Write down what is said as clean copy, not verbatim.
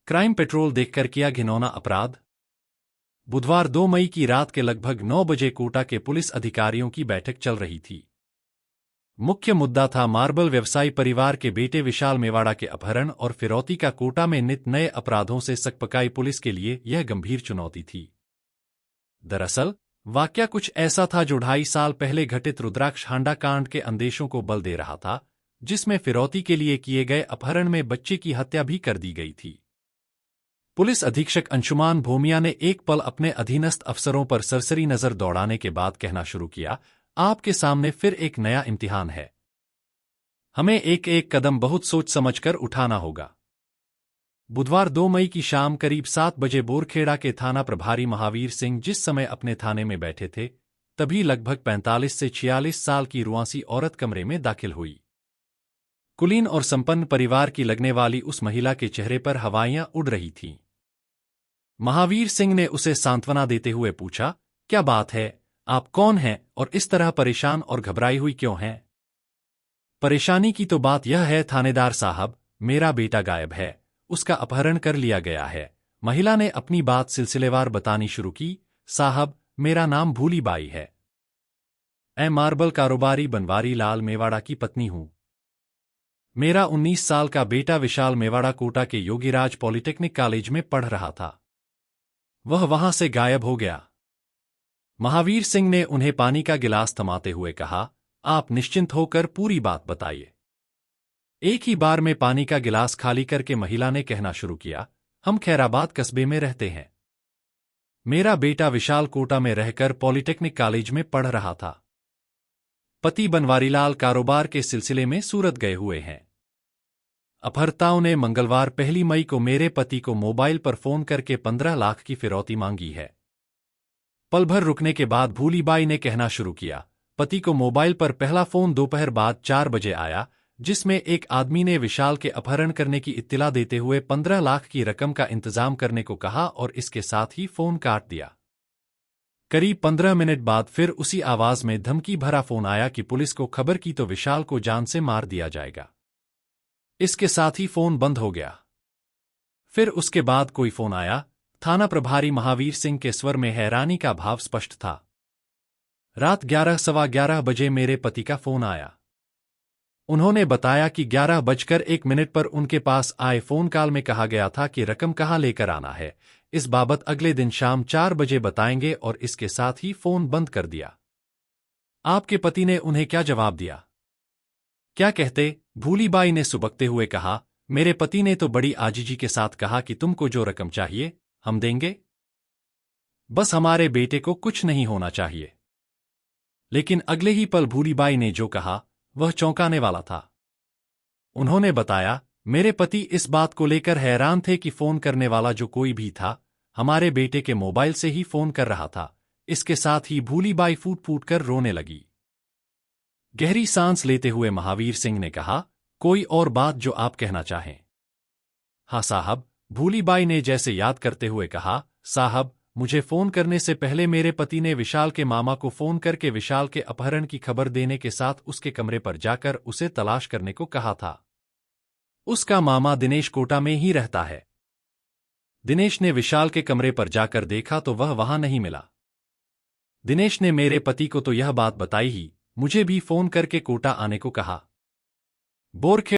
Crime petrol देखकर किया घिनौना अपराध। बुधवार 2 मई की रात के लगभग 9 बजे कोटा के पुलिस अधिकारियों की बैठक चल रही थी। मुख्य मुद्दा था मार्बल व्यवसायी परिवार के बेटे विशाल मेवाड़ा के अपहरण और फिरौती का। कोटा में नित नए अपराधों से सकपकाई पुलिस के लिए यह गंभीर चुनौती थी। दरअसल वाकया कुछ ऐसा था जो 2.5 साल पहले घटित रुद्राक्ष हांडा कांड के अंदेशों को बल दे रहा था, जिसमें फिरौती के लिए किए गए अपहरण में बच्चे की हत्या भी कर दी गई थी। पुलिस अधीक्षक अंशुमान भूमिया ने एक पल अपने अधीनस्थ अफसरों पर सरसरी नजर दौड़ाने के बाद कहना शुरू किया, आपके सामने फिर एक नया इम्तिहान है। हमें एक एक कदम बहुत सोच समझकर उठाना होगा। बुधवार 2 मई की शाम करीब 7 बजे बोरखेड़ा के थाना प्रभारी महावीर सिंह जिस समय अपने थाने में बैठे थे, तभी लगभग 45 से 46 साल की रुआंसी औरत कमरे में दाखिल हुई। कुलीन और संपन्न परिवार की लगने वाली उस महिला के चेहरे पर हवाइयां उड़ रही थीं। महावीर सिंह ने उसे सांत्वना देते हुए पूछा, क्या बात है, आप कौन हैं और इस तरह परेशान और घबराई हुई क्यों हैं? परेशानी की तो बात यह है थानेदार साहब, मेरा बेटा गायब है, उसका अपहरण कर लिया गया है। महिला ने अपनी बात सिलसिलेवार बतानी शुरू की। साहब, मेरा नाम भूली बाई है। मैं मार्बल कारोबारी बनवारी लाल मेवाड़ा की पत्नी हूं। मेरा 19 साल का बेटा विशाल मेवाड़ा कोटा के योगीराज पॉलिटेक्निक कॉलेज में पढ़ रहा था। वह वहां से गायब हो गया। महावीर सिंह ने उन्हें पानी का गिलास थमाते हुए कहा, आप निश्चिंत होकर पूरी बात बताइए। एक ही बार में पानी का गिलास खाली करके महिला ने कहना शुरू किया, हम खैराबाद कस्बे में रहते हैं। मेरा बेटा विशाल कोटा में रहकर पॉलिटेक्निक कॉलेज में पढ़ रहा था। पति बनवारीलाल कारोबार के सिलसिले में सूरत गए हुए हैं। अपहर्ताओं ने मंगलवार 1 मई को मेरे पति को मोबाइल पर फोन करके 15 लाख की फिरौती मांगी है। पल भर रुकने के बाद भूलीबाई ने कहना शुरू किया, पति को मोबाइल पर पहला फोन दोपहर बाद 4 बजे आया, जिसमें एक आदमी ने विशाल के अपहरण करने की इत्तिला देते हुए 15 लाख की रकम का इंतजाम करने को कहा और इसके साथ ही फोन काट दिया। करीब 15 मिनट बाद फिर उसी आवाज में धमकी भरा फोन आया कि पुलिस को खबर की तो विशाल को जान से मार दिया जाएगा। इसके साथ ही फोन बंद हो गया। फिर उसके बाद कोई फोन आया। थाना प्रभारी महावीर सिंह के स्वर में हैरानी का भाव स्पष्ट था। रात 11:15 बजे मेरे पति का फोन आया। उन्होंने बताया कि 11:01 पर उनके पास आए फोन कॉल में कहा गया था कि रकम कहां लेकर आना है, इस बाबत अगले दिन शाम 4 बजे बताएंगे और इसके साथ ही फोन बंद कर दिया। आपके पति ने उन्हें क्या जवाब दिया? क्या कहते? भूलीबाई ने सुबकते हुए कहा, मेरे पति ने तो बड़ी आजीजी के साथ कहा कि तुमको जो रकम चाहिए हम देंगे, बस हमारे बेटे को कुछ नहीं होना चाहिए। लेकिन अगले ही पल भूलीबाई ने जो कहा वह चौंकाने वाला था। उन्होंने बताया, मेरे पति इस बात को लेकर हैरान थे कि फोन करने वाला जो कोई भी था, हमारे बेटे के मोबाइल से ही फोन कर रहा था। इसके साथ ही भूलीबाई फूट फूट कर रोने लगी। गहरी सांस लेते हुए महावीर सिंह ने कहा, कोई और बात जो आप कहना चाहें? हाँ साहब, भूलीबाई ने जैसे याद करते हुए कहा, साहब, मुझे फोन करने से पहले मेरे पति ने विशाल के मामा को फोन करके विशाल के अपहरण की खबर देने के साथ उसके कमरे पर जाकर उसे तलाश करने को कहा था। उसका मामा दिनेश कोटा में ही रहता है। दिनेश ने विशाल के कमरे पर जाकर देखा तो वह वहां नहीं मिला। दिनेश ने मेरे पति को तो यह बात बताई ही, मुझे भी फोन करके कोटा आने को कहा। बोरखेड़ा